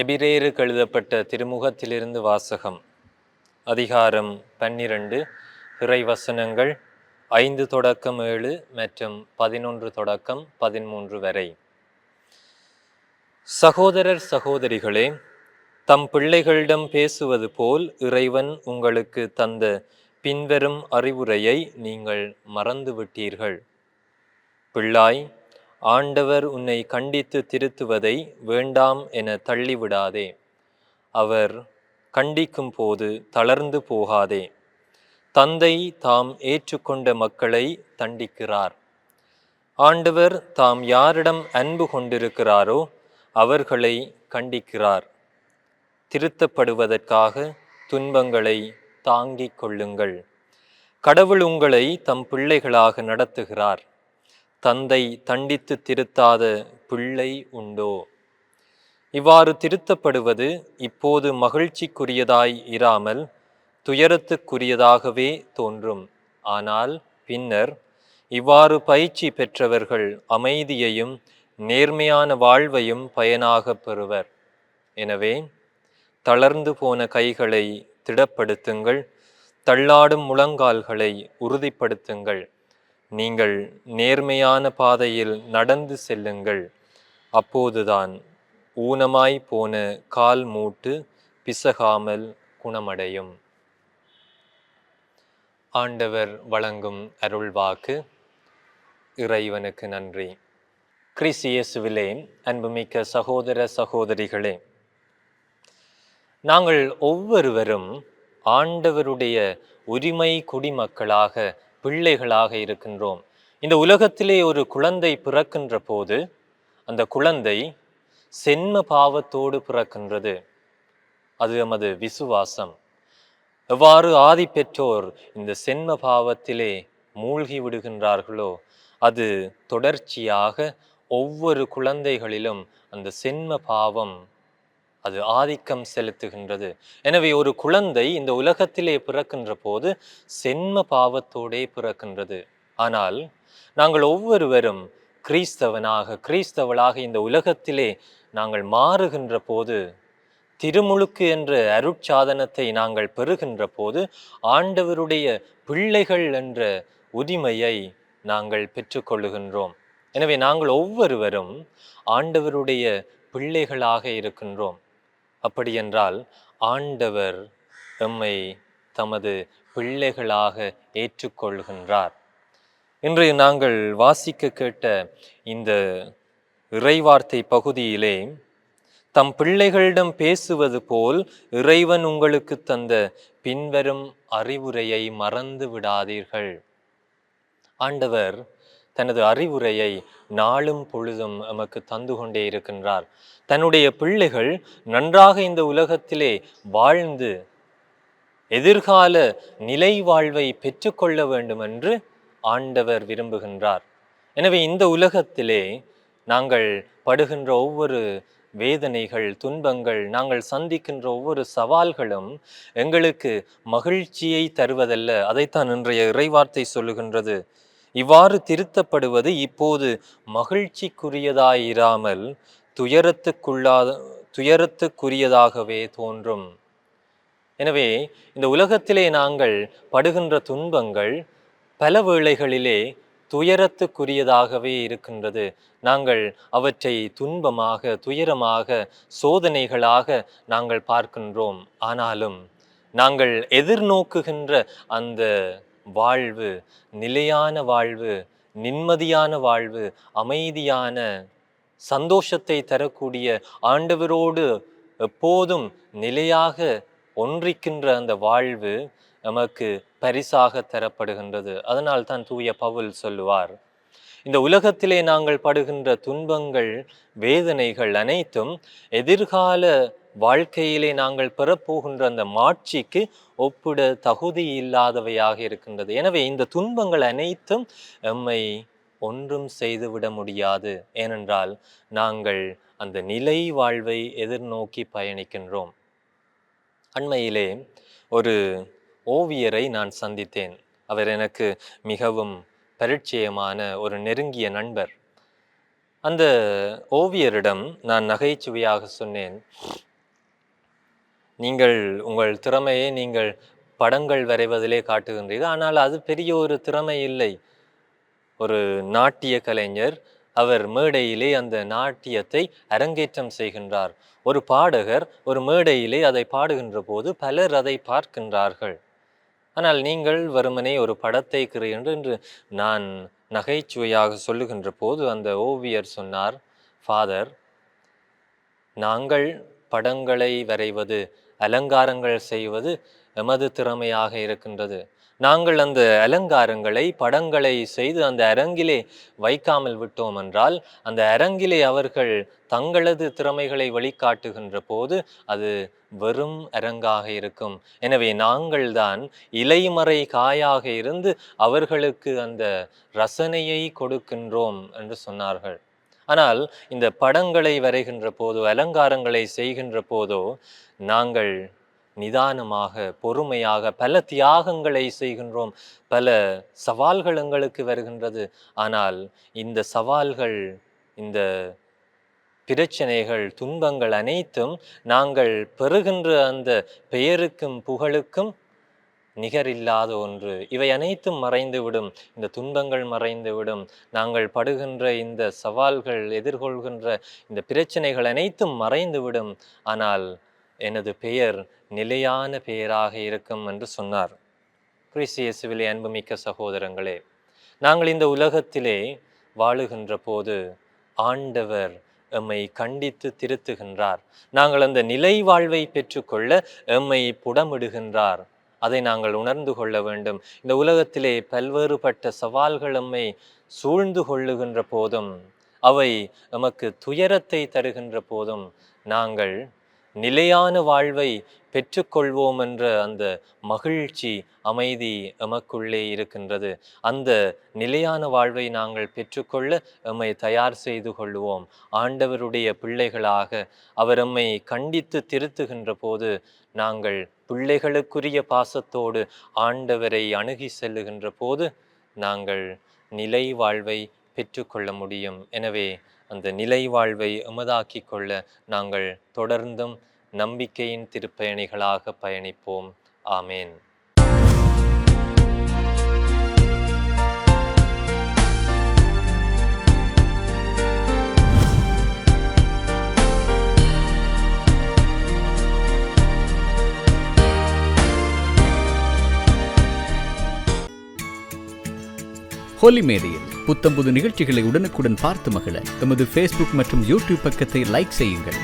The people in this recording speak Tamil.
எபிரேயருக்கு எழுதப்பட்ட திருமுகத்திலிருந்து வாசகம். அதிகாரம் 12, இறைவசனங்கள் 5 தொடக்கம் 7 மற்றும் 11 தொடக்கம் 13 வரை. சகோதரர் சகோதரிகளே, தம் பிள்ளைகளிடம் பேசுவது போல் இறைவன் உங்களுக்கு தந்த பின்வரும் அறிவுரையை நீங்கள் மறந்துவிட்டீர்கள். பிள்ளாய், ஆண்டவர் உன்னை கண்டித்து திருத்துவதை வேண்டாம் என தள்ளிவிடாதே. அவர் கண்டிக்கும் போது தளர்ந்து போகாதே. தந்தை தாம் ஏற்றுக்கொண்ட மக்களை தண்டிக்கிறார். ஆண்டவர் தாம் யாரிடம் அன்பு கொண்டிருக்கிறாரோ அவர்களை கண்டிக்கிறார். திருத்தப்படுவதற்காக துன்பங்களை தாங்கிக் கொள்ளுங்கள். கடவுள் உங்களை தம் பிள்ளைகளாக நடத்துகிறார். தந்தை தண்டித்து திருத்தாத பிள்ளை உண்டோ? இவ்வாறு திருத்தப்படுவது இப்போது மகிழ்ச்சிக்குரியதாய் இராமல் துயரத்துக்குரியதாகவே தோன்றும். ஆனால் பின்னர் இவ்வாறு பயிற்சி பெற்றவர்கள் அமைதியையும் நேர்மையான வாழ்வையும் பயனாக பெறுவர். எனவே தளர்ந்து போன கைகளை திடப்படுத்துங்கள், தள்ளாடும் முழங்கால்களை உறுதிப்படுத்துங்கள். நீங்கள் நேர்மையான பாதையில் நடந்து செல்லுங்கள். அப்போதுதான் ஊனமாய் போன கால் மூட்டு பிசகாமல் குணமடையும். ஆண்டவர் வழங்கும் அருள்வாக்கு. இறைவனுக்கு நன்றி. கிறிஸ்து இயேசுவிலே அன்புமிக்க சகோதர சகோதரிகளே, நாங்கள் ஒவ்வொருவரும் ஆண்டவருடைய உரிமை குடிமக்களாக, பிள்ளைகளாக இருக்கின்றோம். இந்த உலகத்திலே ஒரு குழந்தை பிறக்கின்ற போது அந்த குழந்தை சென்ம பாவத்தோடு பிறக்கின்றது. அது நமது விசுவாசம். எவ்வாறு ஆதி பெற்றோர் இந்த சென்ம பாவத்திலே மூழ்கி விடுகின்றார்களோ, அது தொடர்ச்சியாக ஒவ்வொரு குழந்தைகளிலும் அந்த சென்ம பாவம் அது ஆதிக்கம் செலுத்துகின்றது. எனவே ஒரு குழந்தை இந்த உலகத்திலே பிறக்கின்ற போது சென்ம பாவத்தோடே பிறக்கின்றது. ஆனால் நாங்கள் ஒவ்வொருவரும் கிறிஸ்தவளாக இந்த உலகத்திலே நாங்கள் மாறுகின்ற போது, திருமுழுக்கு என்ற அருட்சாதனத்தை நாங்கள் பெறுகின்ற போது ஆண்டவருடைய பிள்ளைகள் என்ற உரிமையை நாங்கள் பெற்றுக்கொள்ளுகின்றோம். எனவே நாங்கள் ஒவ்வொருவரும் ஆண்டவருடைய பிள்ளைகளாக இருக்கின்றோம். அப்படியென்றால் ஆண்டவர் எம்மை தமது பிள்ளைகளாக ஏற்றுக்கொள்கின்றார். இன்று நாங்கள் வாசிக்க கேட்ட இந்த இறைவார்த்தை பகுதியிலே, தம் பிள்ளைகளிடம் பேசுவது போல் இறைவன் உங்களுக்கு தந்த பின்வரும் அறிவுரையை மறந்து விடாதீர்கள். ஆண்டவர் தனது அறிவுரையை நாளும் பொழுதும் எமக்கு தந்து கொண்டே இருக்கின்றார். தன்னுடைய பிள்ளைகள் நன்றாக இந்த உலகத்திலே வாழ்ந்து எதிர்கால நிலை வாழ்வை பெற்றுக்கொள்ள வேண்டும் என்று ஆண்டவர் விரும்புகின்றார். எனவே இந்த உலகத்திலே நாங்கள் படுகின்ற ஒவ்வொரு வேதனைகள், துன்பங்கள், நாங்கள் சந்திக்கின்ற ஒவ்வொரு சவால்களும் எங்களுக்கு மகிழ்ச்சியை தருவதல்ல. அதைத்தான் இன்றைய இறைவார்த்தை சொல்லுகின்றது. இவ்வாறு திருத்தப்படுவது இப்போது மகிழ்ச்சிக்குரியதாயிராமல் துயரத்துக்குரியதாகவே தோன்றும். எனவே இந்த உலகத்திலே நாங்கள் படுகின்ற துன்பங்கள் பல வேளைகளிலே துயரத்துக்குரியதாகவே இருக்கின்றது. நாங்கள் அவற்றை துன்பமாக, துயரமாக, சோதனைகளாக நாங்கள் பார்க்கின்றோம். ஆனாலும் நாங்கள் எதிர்நோக்குகின்ற அந்த வாழ்வு நிலையான வாழ்வு, நிம்மதியான வாழ்வு, அமைதியான சந்தோஷத்தை தரக்கூடிய, ஆண்டவரோடு எப்போதும் நிலையாக ஒன்றிக்கின்ற அந்த வாழ்வு நமக்கு பரிசாக தரப்படுகின்றது. அதனால் தான் தூய பவுல் சொல்லுவார், இந்த உலகத்திலே நாங்கள் படுகின்ற துன்பங்கள், வேதனைகள் அனைத்தும் எதிர்கால வாழ்க்கையிலே நாங்கள் பெறப்போகின்ற அந்த மாட்சிக்கு ஒப்பிட தகுதி இல்லாதவையாக இருக்கின்றது. எனவே இந்த துன்பங்கள் அனைத்தும் எம்மை ஒன்றும் செய்துவிட முடியாது. ஏனென்றால் நாங்கள் அந்த நிலை வாழ்வை எதிர்நோக்கி பயணிக்கின்றோம். அண்மையிலே ஒரு ஓவியரை நான் சந்தித்தேன். அவர் எனக்கு மிகவும் பரிச்சயமான ஒரு நெருங்கிய நண்பர். அந்த ஓவியரிடம் நான் நகைச்சுவையாக சொன்னேன், நீங்கள் உங்கள் திறமையை நீங்கள் படங்கள் வரைவதிலே காட்டுகின்றீர்கள். ஆனால் அது பெரிய ஒரு திறமை இல்லை. ஒரு நாட்டிய கலைஞர் அவர் மேடையிலே அந்த நாட்டியத்தை அரங்கேற்றம் செய்கின்றார். ஒரு பாடகர் ஒரு மேடையிலே அதை பாடுகின்ற போது பலர் அதை பார்க்கின்றார்கள். ஆனால் நீங்கள் வெறுமனே ஒரு படத்தை கிரீன்று என்று நான் நகைச்சுவையாக சொல்லுகின்ற போது அந்த ஓவியர் சொன்னார், ஃபாதர், நாங்கள் படங்களை வரைவது, அலங்காரங்கள் செய்வது எமது திறமையாக இருக்கின்றது. நாங்கள் அந்த அலங்காரங்களை படங்களை செய்து அந்த அரங்கிலே வைக்காமல் விட்டோம் என்றால் அந்த அரங்கிலே அவர்கள் தங்களது திறமைகளை வெளிக்காட்டுகின்ற போது அது வெறும் அரங்காக இருக்கும். எனவே நாங்கள் தான் இலைமறை காயாக இருந்து அவர்களுக்கு அந்த ரசனையை கொடுக்கின்றோம் என்று சொன்னார்கள். ஆனால் இந்த படங்களை வரைகின்ற போதோ அலங்காரங்களை செய்கின்ற போதோ நாங்கள் நிதானமாக பொறுமையாக பல தியாகங்களை செய்கின்றோம். பல சவால்கள் எங்களுக்கு வருகின்றது. ஆனால் இந்த சவால்கள், இந்த பிரச்சனைகள், துன்பங்கள் அனைத்தும் நாங்கள் பெறுகின்ற அந்த பெயருக்கும் புகழுக்கும் நிகரில்லாத ஒன்று. இவை அனைத்தும் மறைந்துவிடும். இந்த துன்பங்கள் மறைந்துவிடும். நாங்கள் படுகின்ற இந்த சவால்கள், எதிர்கொள்கின்ற இந்த பிரச்சனைகள் அனைத்தும் மறைந்துவிடும். ஆனால் எனது பெயர் நிலையான பெயராக இருக்கும் என்று சொன்னார். கிறிஸ்து இயேசுவிலே அன்புமிக்க சகோதரங்களே, நாங்கள் இந்த உலகத்திலே வாழுகின்ற போது ஆண்டவர் எம்மை கண்டித்து திருத்துகின்றார். நாங்கள் அந்த நிலை வாழ்வை பெற்றுக்கொள்ள எம்மை புடமிடுகின்றார். அதை நாங்கள் உணர்ந்து கொள்ள வேண்டும். இந்த உலகத்திலே பல்வேறுபட்ட சவால்கள் எம்மை சூழ்ந்து கொள்ளுகின்ற போதும், அவை எமக்கு துயரத்தை தருகின்ற போதும் நாங்கள் நிலையான வாழ்வை பெற்றுக்கொள்வோம் என்ற அந்த மகிழ்ச்சி, அமைதி எமக்குள்ளே இருக்கின்றது. அந்த நிலையான வாழ்வை நாங்கள் பெற்றுக்கொள்ள எம்மை தயார் செய்து கொள்வோம். ஆண்டவருடைய பிள்ளைகளாக அவர் எம்மை கண்டித்து திருத்துகின்ற போது நாங்கள் பிள்ளைகளுக்குரிய பாசத்தோடு ஆண்டவரை அணுகி செல்லுகின்ற போது நாங்கள் நிலை வாழ்வை பெற்றுக்கொள்ள முடியும். எனவே அந்த நிலை வாழ்வை எமதாக்கி கொள்ள நாங்கள் தொடர்ந்தும் நம்பிக்கையின் திருப்பயணிகளாக பயணிப்போம். ஆமேன். ஹோலி மேடையில் புத்தம்புது நிகழ்ச்சிகளை உடனுக்குடன் பார்த்து மகிழ எமது ஃபேஸ்புக் மற்றும் யூடியூப் பக்கத்தை லைக் செய்யுங்கள்.